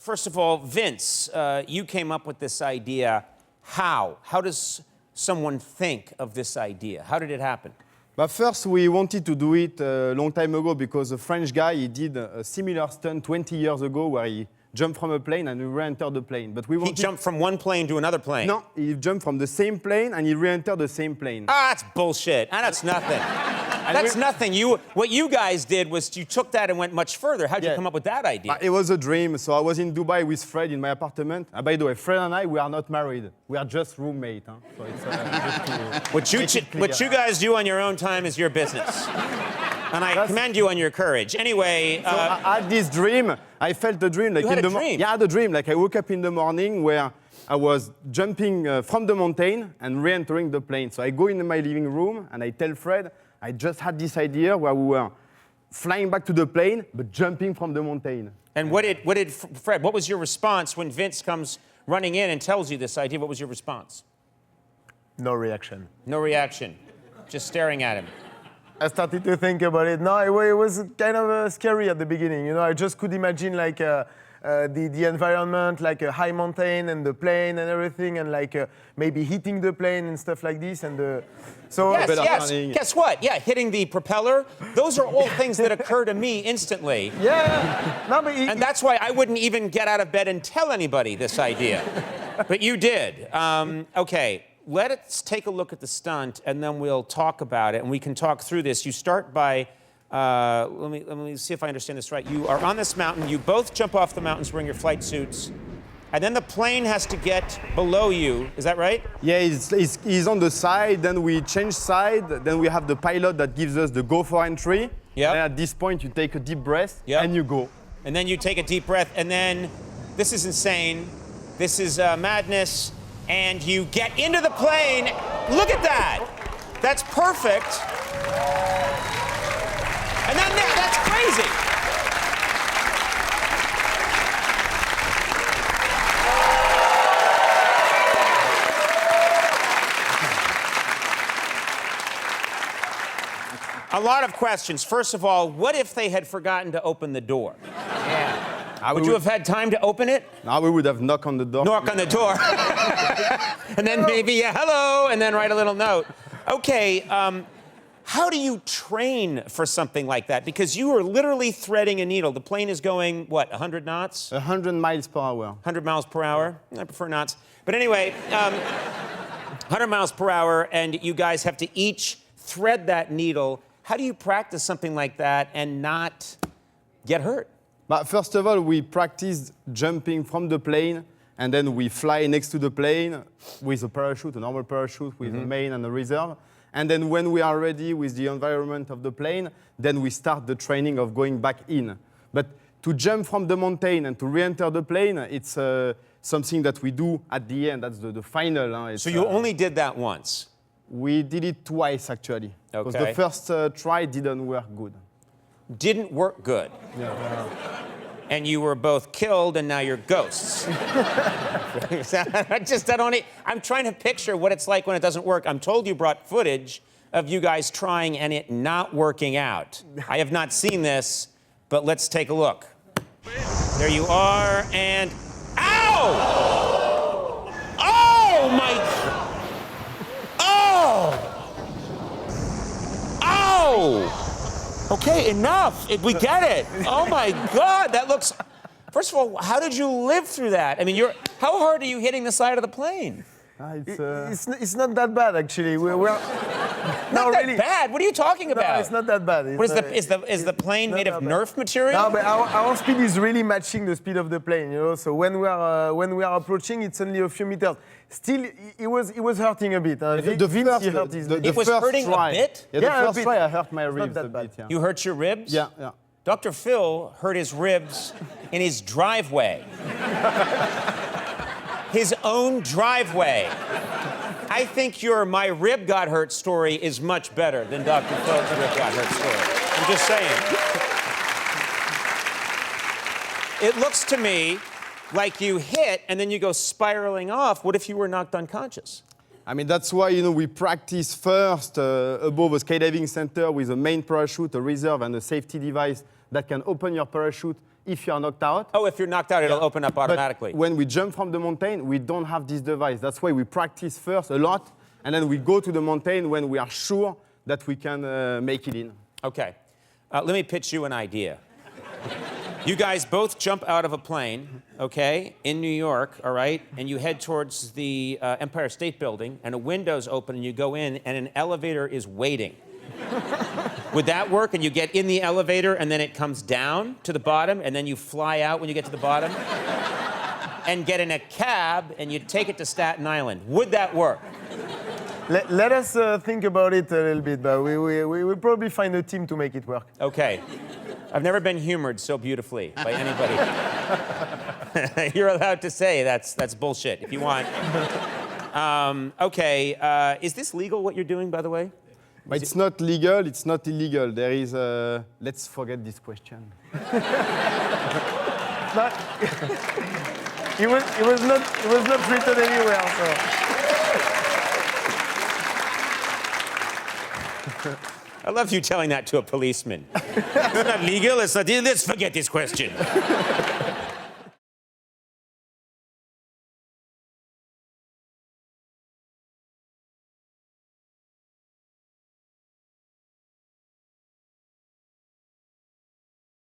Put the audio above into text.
first of all, Vince, you came up with this idea. How? How does someone think of this idea? How did it happen? But first, we wanted to do it a long time ago because a French guy, he did a similar stunt 20 years ago where he jumped from a plane and he re-entered the plane. But we wanted... He jumped from one plane to another plane? No, he jumped from the same plane and he re-entered the same plane. Ah, that's bullshit. Ah, that's nothing. That's nothing. What you guys did was you took that and went much further. How'd you come up with that idea? It was a dream. So I was in Dubai with Fred in my apartment. And by the way, Fred and I, we are not married. We are just roommates. Huh? So it's, what you guys do on your own time is your business. And I commend you on your courage. Anyway... So I had this dream. I felt the dream. Like you had a dream? Yeah, I had a dream. Like I woke up in the morning where I was jumping from the mountain and re-entering the plane. So I go in my living room and I tell Fred, I just had this idea where we were flying back to the plane, but jumping from the mountain. And Fred, what was your response when Vince comes running in and tells you this idea? What was your response? No reaction. No reaction. Just staring at him. I started to think about it. No, it was kind of scary at the beginning. You know, I just could imagine like the environment, like a high mountain and the plane and everything, and like maybe hitting the plane and stuff like this. And so yes. Guess what? Yeah, hitting the propeller. Those are all things that occur to me instantly. Yeah. No, but and that's why I wouldn't even get out of bed and tell anybody this idea. But you did. Okay. Let's take a look at the stunt, and then we'll talk about it, and we can talk through this. You start by, let me see if I understand this right. You are on this mountain. You both jump off the mountains wearing your flight suits, and then the plane has to get below you. Is that right? Yeah, he's on the side. Then we change side. Then we have the pilot that gives us the go for entry. Yeah. And at this point, you take a deep breath and you go. And then you take a deep breath, and then this is insane. This is madness. And you get into the plane. Look at that. That's perfect. And then that's crazy. A lot of questions. First of all, what if they had forgotten to open the door? Yeah. Would you have had time to open it? No, we would have knocked on the door. Knock on the door. And then maybe hello, and then write a little note. Okay, how do you train for something like that? Because you are literally threading a needle. The plane is going, what, 100 knots? 100 miles per hour. 100 miles per hour? I prefer knots. But anyway, 100 miles per hour, and you guys have to each thread that needle. How do you practice something like that and not get hurt? But first of all, we practiced jumping from the plane, and then we fly next to the plane with a parachute, a normal parachute with a main and a reserve. And then when we are ready with the environment of the plane, then we start the training of going back in. But to jump from the mountain and to re-enter the plane, it's something that we do at the end. That's the final. So you only did that once? We did it twice, actually. Okay. Because the first try didn't work good. Didn't work good. Yeah. And you were both killed, and now you're ghosts. I'm trying to picture what it's like when it doesn't work. I'm told you brought footage of you guys trying and it not working out. I have not seen this, but let's take a look. There you are, and ow! Oh my! Oh! Oh! Okay, enough. We get it. Oh my God, that looks. First of all, how did you live through that? I mean, how hard are you hitting the side of the plane? It's not that bad, actually. We're not that really bad. What are you talking about? No, it's not that bad. Is the plane made of Nerf material? No, but our speed is really matching the speed of the plane. You know, so when we are approaching, it's only a few meters. Still, it was hurting a bit. It was hurting a bit? Yeah, the first try I hurt my ribs a bit. Yeah. You hurt your ribs? Yeah. Dr. Phil hurt his ribs in his driveway. His own driveway. I think your "my rib got hurt" story is much better than Dr. Phil's rib got hurt story. I'm just saying. It looks to me like you hit and then you go spiraling off. What if you were knocked unconscious? I mean, that's why, we practice first above a skydiving center with a main parachute, a reserve, and a safety device that can open your parachute if you are knocked out. Oh, if you're knocked out, it'll open up automatically. But when we jump from the mountain, we don't have this device. That's why we practice first a lot, and then we go to the mountain when we are sure that we can make it in. Okay. Let me pitch you an idea. You guys both jump out of a plane, okay, in New York, all right, and you head towards the Empire State Building, and a window's open, and you go in, and an elevator is waiting. Would that work? And you get in the elevator, and then it comes down to the bottom, and then you fly out when you get to the bottom, and get in a cab, and you take it to Staten Island. Would that work? Let us think about it a little bit, but we will probably find a team to make it work. Okay. I've never been humored so beautifully by anybody. You're allowed to say that's bullshit if you want. Okay. Is this legal, what you're doing, by the way? But it's not legal, it's not illegal. There is a... Let's forget this question. It was not written anywhere, so... I love you telling that to a policeman. It's not legal, it's not... Let's forget this question.